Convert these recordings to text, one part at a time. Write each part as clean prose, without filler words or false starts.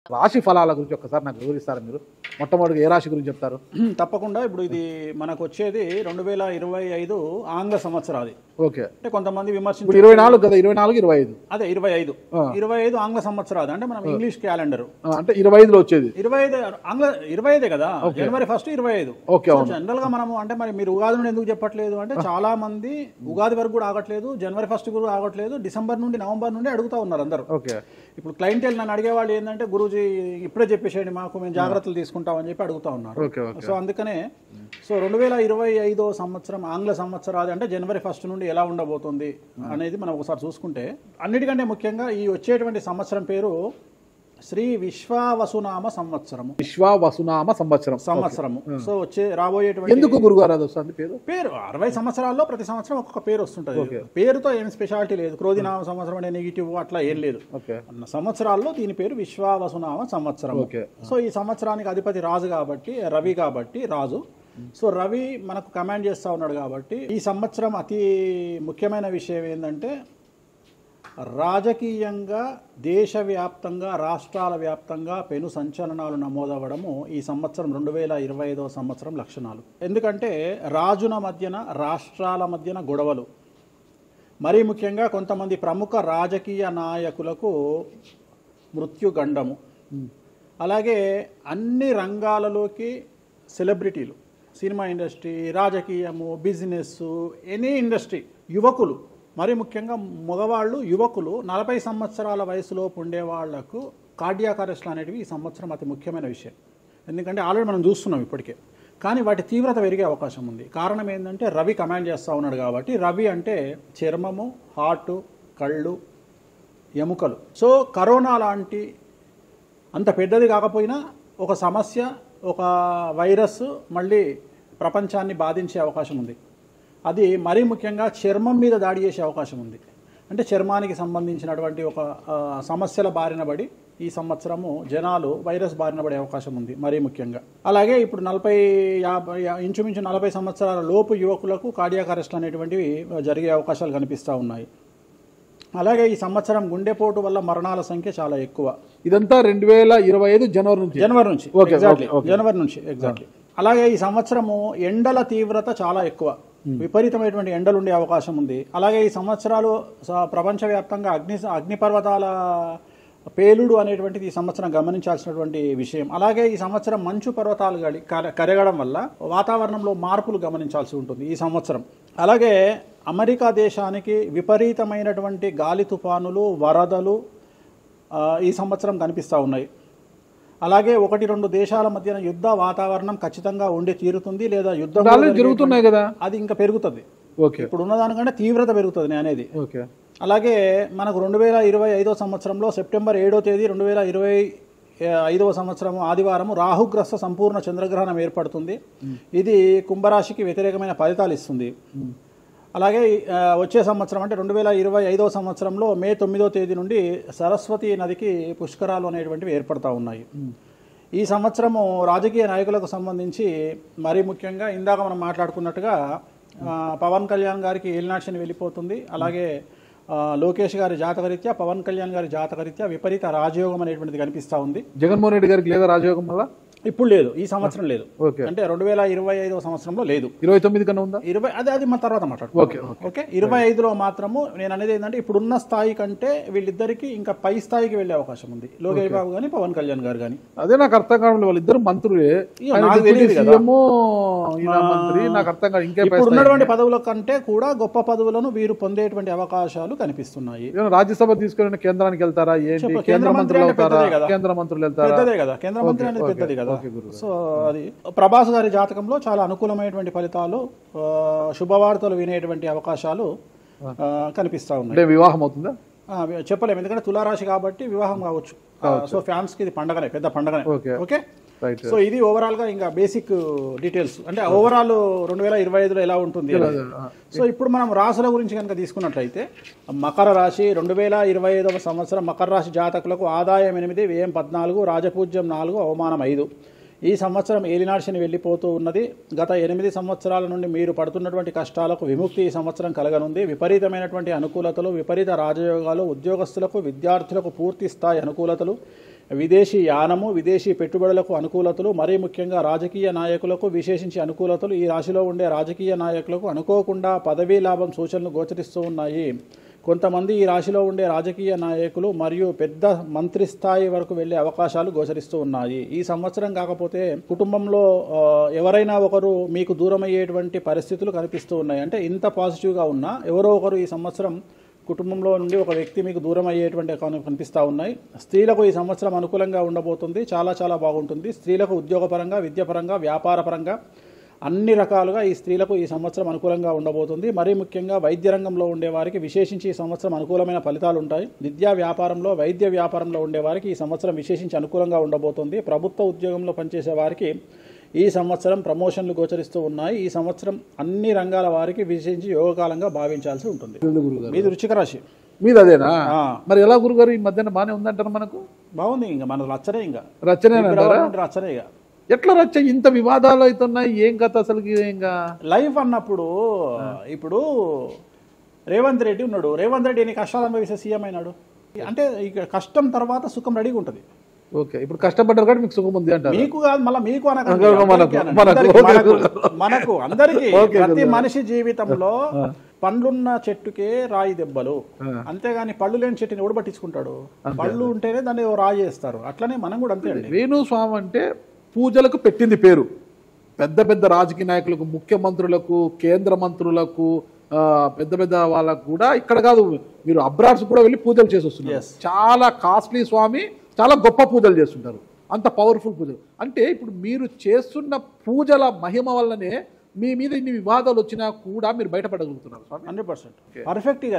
రాశి ఫలాల గురించి ఒక్కసారి నాకు వివరిస్తారా మీరు? మొట్టమొదటిగా ఏ రాశి గురించి చెప్తారు? తప్పకుండా. ఇప్పుడు ఇది మనకు వచ్చేది 2025 ఆంగ్ల సంవత్సరాది. ఓకే. అంటే కొంతమంది విమర్శించారు 24 కదా, 24, 25. అదే 25 ఆంగ్ల సంవత్సరాది అంటే మనం ఇంగ్లీష్ క్యాలెండర్ అంటే 25లో వచ్చేది 25 ఆంగ్ల 25 కదా, జనవరి 1 25. ఓకే. జనరల్ గా మనము అంటే మరి మీరు ఉగాది నుండి ఎందుకు చెప్పట్లేదు అంటే చాలా మంది ఉగాది వరకు కూడా ఆగట్లేదు, జనవరి 1 కూడా ఆగట్లేదు, డిసెంబర్ నుండి నవంబర్ నుండి అడుగుతా ఉన్నారు అందరూ. ఓకే. ఇప్పుడు క్లయింటెల్ నన్ను అడిగేవాళ్ళు ఏంటంటే గురూజీ ఇప్పుడే చెప్పేసేయండి మాకు, మేము జాగ్రత్తలు తీసుకుంటామని చెప్పి అడుగుతా ఉన్నారు. సో అందుకనే 2025 సంవత్సరం ఆంగ్ల సంవత్సరాది అంటే జనవరి 1 నుండి ఎలా ఉండబోతుంది అనేది మనం ఒకసారి చూసుకుంటే, అన్నిటికంటే ముఖ్యంగా ఈ వచ్చేటువంటి సంవత్సరం పేరు శ్రీ విశ్వావసునామ సంవత్సరము. విశ్వావసునామ సంవత్సరము. సో రాబోయేటువంటి ఎందుకు గురుగారు అది వస్తుంది పేరు 60 సంవత్సరాల్లో ప్రతి సంవత్సరం ఒక్కొక్క పేరు వస్తుంటది. పేరుతో ఏం స్పెషాలిటీ లేదు. క్రోధినామ సంవత్సరం అనే నెగిటివ్ అట్లా ఏం లేదు. సంవత్సరాల్లో దీని పేరు విశ్వావసునామ సంవత్సరం. సో ఈ సంవత్సరానికి అధిపతి రాజు కాబట్టి, రవి కాబట్టి రాజు. సో రవి మనకు కమాండ్ చేస్తా ఉన్నాడు కాబట్టి ఈ సంవత్సరం అతి ముఖ్యమైన విషయం ఏంటంటే రాజకీయంగా దేశవ్యాప్తంగా రాష్ట్రాల వ్యాప్తంగా పెను సంచలనాలు నమోదవ్వడము ఈ సంవత్సరం 2025 సంవత్సరం లక్షణాలు. ఎందుకంటే రాజుల మధ్యన రాష్ట్రాల మధ్యన గొడవలు, మరీ ముఖ్యంగా కొంతమంది ప్రముఖ రాజకీయ నాయకులకు మృత్యుగండము, అలాగే అన్ని రంగాలలోకి సెలబ్రిటీలు, సినిమా ఇండస్ట్రీ, రాజకీయము, బిజినెస్, ఎనీ ఇండస్ట్రీ, యువకులు, మరి ముఖ్యంగా మగవాళ్ళు యువకులు 40 సంవత్సరాల వయసులోపు ఉండే వాళ్లకు కార్డియాక్ అరెస్ట్లు అనేటివి ఈ సంవత్సరం అతి ముఖ్యమైన విషయం. ఎందుకంటే ఆల్రెడీ మనం చూస్తున్నాం ఇప్పటికే, కానీ వాటి తీవ్రత పెరిగే అవకాశం ఉంది. కారణం ఏంటంటే రవి కమాండ్ చేస్తూ ఉన్నాడు కాబట్టి. రవి అంటే చర్మము, హార్ట్, కళ్ళు, ఎముకలు. సో కరోనా లాంటి అంత పెద్దది కాకపోయినా ఒక సమస్య, ఒక వైరస్ మళ్ళీ ప్రపంచాన్ని బాధించే అవకాశం ఉంది. అది మరీ ముఖ్యంగా చర్మం మీద దాడి చేసే అవకాశం ఉంది. అంటే చర్మానికి సంబంధించినటువంటి ఒక సమస్యల బారిన పడి ఈ సంవత్సరము జనాలు వైరస్ బారిన పడే అవకాశం ఉంది మరీ ముఖ్యంగా. అలాగే ఇప్పుడు 40-50 ఇంచుమించు 40 సంవత్సరాల లోపు యువకులకు కార్డియాక్ అరెస్ట్లు అనేటువంటివి జరిగే అవకాశాలు కనిపిస్తూ ఉన్నాయి. అలాగే ఈ సంవత్సరం గుండెపోటు వల్ల మరణాల సంఖ్య చాలా ఎక్కువ. ఇదంతా 2025 జనవరి నుంచి. జనవరి నుంచి ఎగ్జాక్ట్లీ. అలాగే ఈ సంవత్సరము ఎండల తీవ్రత చాలా ఎక్కువ, విపరీతమైనటువంటి ఎండలు ఉండే అవకాశం ఉంది. అలాగే ఈ సంవత్సరాలు ప్రపంచవ్యాప్తంగా అగ్నిపర్వతాల పేలుడు అనేటువంటిది ఈ సంవత్సరం గమనించాల్సినటువంటి విషయం. అలాగే ఈ సంవత్సరం మంచు పర్వతాలు కరగడం వల్ల వాతావరణంలో మార్పులు గమనించాల్సి ఉంటుంది ఈ సంవత్సరం. అలాగే అమెరికా దేశానికి విపరీతమైనటువంటి గాలి తుఫానులు, వరదలు ఈ సంవత్సరం కనిపిస్తూ ఉన్నాయి. అలాగే 1-2 దేశాల మధ్యన యుద్ధ వాతావరణం ఖచ్చితంగా ఉండి తీరుతుంది, లేదా యుద్ధం జరుగుతున్నాయి కదా, అది ఇంకా పెరుగుతుంది. ఇప్పుడు ఉన్నదానికంటే తీవ్రత పెరుగుతుంది అనేది. అలాగే మనకు 2025 సంవత్సరంలో సెప్టెంబర్ 7వ తేదీ 2025 సంవత్సరం ఆదివారం రాహుగ్రస్త సంపూర్ణ చంద్రగ్రహణం ఏర్పడుతుంది. ఇది కుంభరాశికి వ్యతిరేకమైన ఫలితాలు ఇస్తుంది. అలాగే వచ్చే సంవత్సరం అంటే 2025 సంవత్సరంలో మే 9వ తేదీ నుండి సరస్వతి నదికి పుష్కరాలు అనేటువంటివి ఏర్పడతా ఉన్నాయి. ఈ సంవత్సరము రాజకీయ నాయకులకు సంబంధించి మరీ ముఖ్యంగా ఇందాక మనం మాట్లాడుకున్నట్టుగా పవన్ కళ్యాణ్ గారికి ఏలినాటి శని వెళ్ళిపోతుంది. అలాగే లోకేష్ గారి జాతకరీత్యా, పవన్ కళ్యాణ్ గారి జాతకరీత్యా విపరీత రాజయోగం అనేటువంటిది కనిపిస్తూ ఉంది. జగన్మోహన్ రెడ్డి గారికి లేదా రాజయోగం వల్ల? ఇప్పుడు లేదు, ఈ సంవత్సరం లేదు. అంటే 2025 సంవత్సరంలో లేదు. 29 కన్నా ఉందా? అది మన తర్వాత మాట్లాడుకుంటాం. ఓకే. 25లో మాత్రము నేను అనేది ఏంటంటే ఇప్పుడున్న స్థాయి కంటే వీళ్ళిద్దరికి ఇంకా పై స్థాయికి వెళ్లే అవకాశం ఉంది, లోకేష్ బాబు గానీ పవన్ కళ్యాణ్ గారు కానీ. అదే నాకు అర్థం కావడం, వాళ్ళిద్దరు మంత్రులే, నాకు అర్థం కాదు. ఇంకా ఇప్పుడు ఉన్నటువంటి పదవుల కంటే కూడా గొప్ప పదవులను వీరు పొందేటువంటి అవకాశాలు కనిపిస్తున్నాయి. రాజ్యసభ తీసుకుని కేంద్రానికి వెళ్తారా? కేంద్ర మంత్రులు వెళ్తారా? కేంద్ర మంత్రులు వెళ్తారా? పెద్దదే కదా, కేంద్ర మంత్రి అనేది పెద్దది కదా. సో అది ప్రభాస్ గారి జాతకంలో చాలా అనుకూలమైనటువంటి ఫలితాలు, శుభవార్తలు వినేటువంటి అవకాశాలు కనిపిస్తా ఉన్నాయి. వివాహం అవుతుందా చెప్పలేము, ఎందుకంటే తులారాశి కాబట్టి వివాహం కావచ్చు. సో ఫ్యాన్స్ కి ఇది పండగనే, పెద్ద పండగనే. ఓకే. సో ఇది ఓవరాల్ గా ఇంకా బేసిక్ డీటెయిల్స్, అంటే ఓవరాల్ 2025లో ఎలా ఉంటుంది. సో ఇప్పుడు మనం రాశుల గురించి కనుక తీసుకున్నట్లయితే మకర రాశి 2025 సంవత్సరం మకర రాశి జాతకులకు ఆదాయం 8, వ్యయం 14, రాజపూజ్యం 4, అవమానం 5. ఈ సంవత్సరం ఏలినాటి శని వెళ్ళిపోతూ ఉన్నది. గత 8 సంవత్సరాల నుండి మీరు పడుతున్నటువంటి కష్టాలకు విముక్తి ఈ సంవత్సరం కలగనుంది. విపరీతమైనటువంటి అనుకూలతలు, విపరీత రాజయోగాలు, ఉద్యోగస్తులకు, విద్యార్థులకు పూర్తి స్థాయి అనుకూలతలు, విదేశీ యానము, విదేశీ పెట్టుబడులకు అనుకూలతలు, మరీ ముఖ్యంగా రాజకీయ నాయకులకు విశేషించి అనుకూలతలు. ఈ రాశిలో ఉండే రాజకీయ నాయకులకు అనుకోకుండా పదవీ లాభం సూచనలు గోచరిస్తూ ఉన్నాయి. కొంతమంది ఈ రాశిలో ఉండే రాజకీయ నాయకులు మరియు పెద్ద మంత్రి స్థాయి వరకు వెళ్లే అవకాశాలు గోచరిస్తూ ఉన్నాయి. ఈ సంవత్సరం కాకపోతే కుటుంబంలో ఎవరైనా ఒకరు మీకు దూరం అయ్యేటువంటి పరిస్థితులు కనిపిస్తూ ఉన్నాయి. అంటే ఇంత పాజిటివ్గా ఉన్నా ఎవరో ఒకరు ఈ సంవత్సరం కుటుంబంలో నుండి ఒక వ్యక్తి మీకు దూరం అయ్యేటువంటి కనిపిస్తూ ఉన్నాయి. స్త్రీలకు ఈ సంవత్సరం అనుకూలంగా ఉండబోతుంది. చాలా చాలా బాగుంటుంది. స్త్రీలకు ఉద్యోగపరంగా, విద్యాపరంగా, వ్యాపారపరంగా అన్ని రకాలుగా ఈ స్త్రీలకు ఈ సంవత్సరం అనుకూలంగా ఉండబోతుంది. మరీ ముఖ్యంగా వైద్య రంగంలో ఉండేవారికి విశేషించి ఈ సంవత్సరం అనుకూలమైన ఫలితాలు ఉంటాయి. విద్యా వ్యాపారంలో, వైద్య వ్యాపారంలో ఉండేవారికి ఈ సంవత్సరం విశేషించి అనుకూలంగా ఉండబోతుంది. ప్రభుత్వ ఉద్యోగంలో పనిచేసే వారికి ఈ సంవత్సరం ప్రమోషన్లు గోచరిస్తూ ఉన్నాయి. ఈ సంవత్సరం అన్ని రంగాల వారికి విశేషించి యోగకాలంగా భావించాల్సి ఉంటుంది. మీది వృశ్చిక రాశి. మీది అదేనా? మరి ఎలా గురుగారు ఈ మధ్యన బాగానే ఉందంటారు? మనకు బాగుంది. ఇంకా మన రచ్చనే, ఇంకా రచ్చనే రచ్చనే. ఇక ఎట్లా రచ్చ? ఇంత వివాదాలు అవుతున్నాయి, ఏం కథ అసలు? ఇంకా లైఫ్ అన్నప్పుడు ఇప్పుడు రేవంత్ రెడ్డి ఉన్నాడు. రేవంత్ రెడ్డి ఎన్ని కష్టాలు అనుభవిస్తే సీఎం అయినాడు. అంటే ఇక కష్టం తర్వాత సుఖం రెడీగా ఉంటుంది. ఓకే, ఇప్పుడు కష్టపడ్డారు కాబట్టి మీకు సుఖం ఉంది అంటారు. మీకు కాదు, మళ్ళీ మీకు మనకు అందరికీ. ప్రతి మనిషి జీవితంలో పండ్లున్న చెట్టుకే రాయి దెబ్బలు, అంతేగాని పళ్ళు లేని చెట్టుని ఎవడు పట్టించుకుంటాడు? పళ్ళు ఉంటేనే దాన్ని రాయి చేస్తారు. అట్లనే మనం కూడా అంతే అండి. వేణుస్వామి అంటే పూజలకు పెట్టింది పేరు. పెద్ద పెద్ద రాజకీయ నాయకులకు, ముఖ్యమంత్రులకు, కేంద్ర మంత్రులకు, పెద్ద పెద్ద వాళ్ళకు కూడా, ఇక్కడ కాదు మీరు అబ్రాడ్స్ కూడా వెళ్ళి పూజలు చేసి వస్తున్నారు. చాలా కాస్ట్లీ స్వామి, చాలా గొప్ప పూజలు చేస్తుంటారు. అంత పవర్ఫుల్ పూజలు. అంటే ఇప్పుడు మీరు చేస్తున్న పూజల మహిమ వల్లనే మీ మీద ఇన్ని వివాదాలు వచ్చినా కూడా మీరు బయటపడగలుగుతున్నారు. 100% పర్ఫెక్ట్. ఇక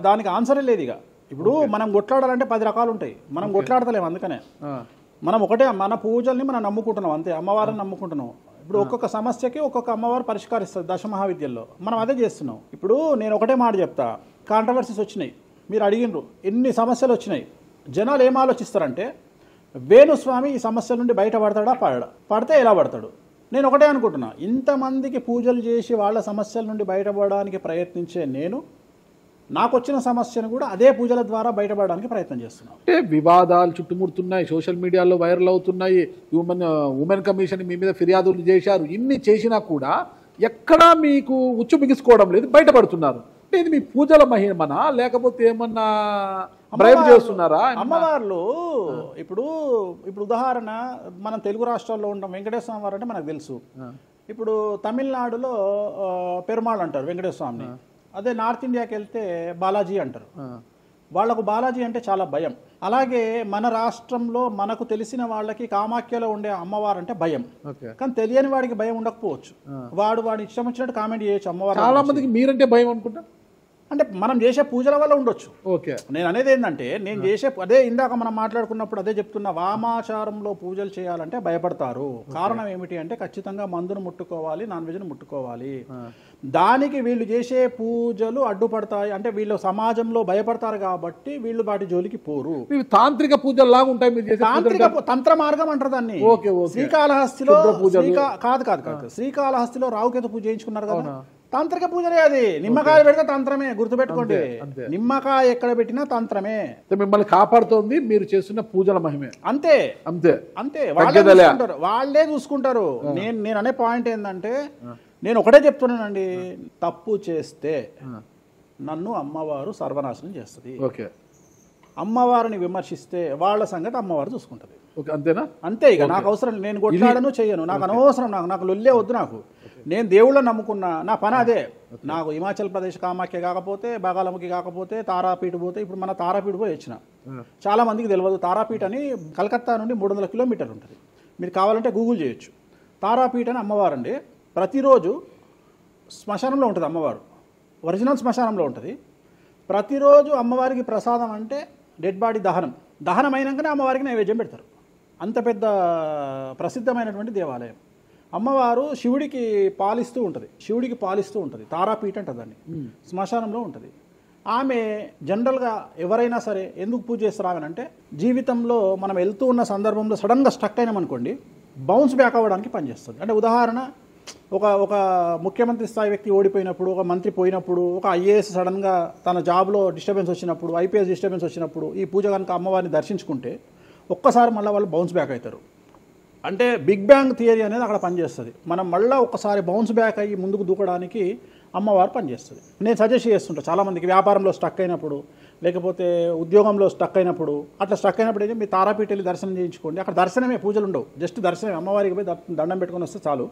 దానికి ఆన్సరే లేదు. ఇక ఇప్పుడు మనం కొట్లాడాలంటే 10 రకాలు ఉంటాయి. మనం కొట్లాడతలేము. అందుకనే మనం ఒకటే, మన పూజల్ని మనం నమ్ముకుంటున్నాం అంతే. అమ్మవారిని నమ్ముకుంటున్నాం. ఇప్పుడు ఒక్కొక్క సమస్యకి ఒక్కొక్క అమ్మవారు పరిష్కరిస్తుంది. దశమహావిద్యల్లో మనం అదే చేస్తున్నాం. ఇప్పుడు నేను ఒకటే మాట చెప్తా. కాంట్రవర్సీస్ వచ్చినాయి, మీరు అడిగినరు, ఎన్ని సమస్యలు వచ్చినాయి. జనాలు ఏం ఆలోచిస్తారంటే వేణుస్వామి ఈ సమస్యల నుండి బయటపడతాడా, పడితే ఎలా పడతాడు? నేను ఒకటే అనుకుంటున్నా, ఇంతమందికి పూజలు చేసి వాళ్ళ సమస్యల నుండి బయటపడడానికి ప్రయత్నించే నేను నాకు వచ్చిన సమస్యను కూడా అదే పూజల ద్వారా బయటపడడానికి ప్రయత్నం చేస్తున్నాను. అంటే వివాదాలు చుట్టుముడుతున్నాయి, సోషల్ మీడియాలో వైరల్ అవుతున్నాయి. ఉమెన్ కమిషన్ మీ మీద ఫిర్యాదులు చేశారు. ఇన్ని చేసినా కూడా ఎక్కడా మీకు ఉచ్చు బిగుసుకోవడం లేదు, బయటపడుతున్నారు. అంటే ఇది మీ పూజల మహిమనా, లేకపోతే ఏమన్నా బ్రైబ్ చేస్తున్నారా? అమ్మవార్లు ఇప్పుడు ఉదాహరణ, మనం తెలుగు రాష్ట్రాల్లో ఉంటాం. వెంకటేశ్వర స్వామి వారు అంటే మనకు తెలుసు. ఇప్పుడు తమిళనాడులో పెరుమాళ్ అంటారు వెంకటేశ్వర స్వామిని. అదే నార్త్ ఇండియాకి వెళ్తే బాలాజీ అంటారు. వాళ్లకు బాలాజీ అంటే చాలా భయం. అలాగే మన రాష్ట్రంలో మనకు తెలిసిన వాళ్ళకి కామాఖ్యలో ఉండే అమ్మవారు అంటే భయం. కానీ తెలియని వాడికి భయం ఉండకపోవచ్చు. వాడు ఇష్టం వచ్చినట్టు కామెంట్ చేయొచ్చు అమ్మవారు. చాలా మందికి మీరంటే భయం అనుకుంటా. అంటే మనం చేసే పూజల వల్ల ఉండొచ్చు. ఓకే, నేను అనేది ఏంటంటే, నేను చేసే అదే ఇందాక మనం మాట్లాడుకున్నప్పుడు అదే చెప్తున్నా, వామాచారంలో పూజలు చేయాలంటే భయపడతారు. కారణం ఏమిటి అంటే ఖచ్చితంగా మందును ముట్టుకోవాలి, నాన్ వెజ్ను ముట్టుకోవాలి. దానికి వీళ్ళు చేసే పూజలు అడ్డుపడతాయి. అంటే వీళ్ళు సమాజంలో భయపడతారు కాబట్టి వీళ్ళు వాటి జోలికి పోరు. తాంత్రిక పూజలు లాగా ఉంటాయి మీరు చేసే. తాంత్రిక తంత్ర మార్గం అంటారు దాన్ని. శ్రీకాళహస్తిలో కాదు శ్రీకాళహస్తిలో రావుకేతు పూజ చేయించుకున్నారు కదా, తాంత్రిక పూజలే. అది నిమ్మకాయ పెడితే తంత్రమే, గుర్తుపెట్టుకోండి. నిమ్మకాయ ఎక్కడ పెట్టినా తంత్రమే. మిమ్మల్ని కాపాడుతోంది మీరు చేస్తున్న పూజల మహిమే. అంతే అంతే అంతే వాళ్ళే చూసుకుంటారు. నేను అనే పాయింట్ ఏంటంటే, నేను ఒకటే చెప్తున్నానండి, తప్పు చేస్తే నన్ను అమ్మవారు సర్వనాశనం చేస్తుంది. ఓకే, అమ్మవారిని విమర్శిస్తే వాళ్ళ సంగతి అమ్మవారు చూసుకుంటది. అంతేనా? అంతే. ఇక నాకు అవసరం, నేను కొట్లాడను, చెయ్యను, నాకు అనవసరం. నాకు లొల్లే వద్దు. నాకు నేను దేవుళ్ళని నమ్ముకున్నా, నా పని అదే. నాకు హిమాచల్ ప్రదేశ్ కామాఖ్య కాకపోతే, బాగాలముఖి కాకపోతే, తారాపీఠ పోతే, ఇప్పుడు మన తారాపీఠ పోయి వచ్చిన. చాలా మందికి తెలియదు, తారాపీఠ అని కలకత్తా నుండి 300 కిలోమీటర్లు ఉంటుంది. మీరు కావాలంటే గూగుల్ చేయొచ్చు. తారాపీఠ అని అమ్మవారు అండి. ప్రతిరోజు శ్మశానంలో ఉంటుంది అమ్మవారు, ఒరిజినల్ శ్మశానంలో ఉంటుంది. ప్రతిరోజు అమ్మవారికి ప్రసాదం అంటే డెడ్ బాడీ దహనం అయినాకనే అమ్మవారికి నైవేద్యం పెడతారు. అంత పెద్ద ప్రసిద్ధమైనటువంటి దేవాలయం. అమ్మవారు శివుడికి పాలిస్తూ ఉంటుంది. తారాపీఠ అంటారు దాన్ని. శ్మశానంలో ఉంటుంది. ఆమె జనరల్గా ఎవరైనా సరే ఎందుకు పూజ చేస్తారు ఆమెనంటే, జీవితంలో మనం వెళ్తూ ఉన్న సందర్భంలో సడన్గా స్టక్ అయినామనుకోండి, బౌన్స్ బ్యాక్ అవ్వడానికి పనిచేస్తుంది. అంటే ఉదాహరణ, ఒక ముఖ్యమంత్రి స్థాయి వ్యక్తి ఓడిపోయినప్పుడు, ఒక మంత్రి పోయినప్పుడు, ఒక ఐఏఎస్ సడన్గా తన జాబ్లో డిస్టర్బెన్స్ వచ్చినప్పుడు, ఐపీఎస్ డిస్టర్బెన్స్ వచ్చినప్పుడు, ఈ పూజ కనుక అమ్మవారిని దర్శించుకుంటే ఒక్కసారి మళ్ళీ వాళ్ళు బౌన్స్ బ్యాక్ అవుతారు. అంటే బిగ్ బ్యాంగ్ థియరీ అనేది అక్కడ పనిచేస్తుంది. మనం మళ్ళీ ఒక్కసారి బౌన్స్ బ్యాక్ అయ్యి ముందుకు దూకడానికి అమ్మవారు పనిచేస్తుంది. నేను సజెస్ట్ చేస్తుంటా చాలామందికి, వ్యాపారంలో స్టక్ అయినప్పుడు, లేకపోతే ఉద్యోగంలో స్టక్ అయినప్పుడు, అట్లా స్టక్ అయినప్పుడు అయితే మీ తారాపీఠ వెళ్ళి దర్శనం చేయించుకోండి. అక్కడ దర్శనమే, పూజలు ఉండవు, జస్ట్ దర్శనమే. అమ్మవారికి పోయి దండం పెట్టుకొని వస్తే చాలు,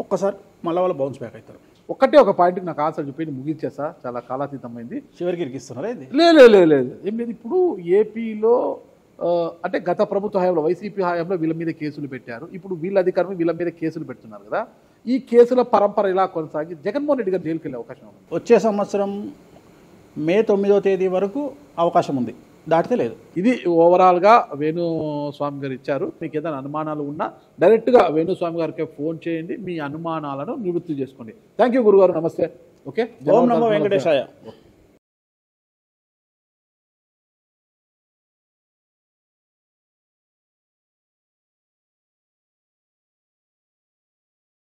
ఒక్కసారి మళ్ళీ వాళ్ళు బౌన్స్ బ్యాక్ అవుతారు. ఒక్కటే ఒక పాయింట్కి నాకు ఆన్సర్ చెప్పి ముగించేసా, చాలా కాలాతీతమైంది. చివరికి ఇరికిస్తున్నారా ఇది? లేదు ఏం లేదు. ఇప్పుడు ఏపీలో అంటే గత ప్రభుత్వ హయాంలో, వైసీపీ హయాంలో వీళ్ళ మీద కేసులు పెట్టారు. ఇప్పుడు వీళ్ళ అధికారులు వీళ్ళ మీద కేసులు పెడుతున్నారు కదా. ఈ కేసుల పరంపర ఇలా కొనసాగి జగన్మోహన్ రెడ్డి గారు జైలుకి వెళ్ళే అవకాశం ఉంది. వచ్చే సంవత్సరం మే 9వ తేదీ వరకు అవకాశం ఉంది, దాటితే లేదు. ఇది ఓవరాల్గా వేణుస్వామి గారు ఇచ్చారు. మీకు ఏదైనా అనుమానాలు ఉన్నా డైరెక్ట్గా వేణుస్వామి గారికి ఫోన్ చేయండి, మీ అనుమానాలను నివృత్తి చేసుకోండి. థ్యాంక్ యూ గురుగారు, నమస్తే. ఓకే, ఓం నమో వెంకటేశాయ.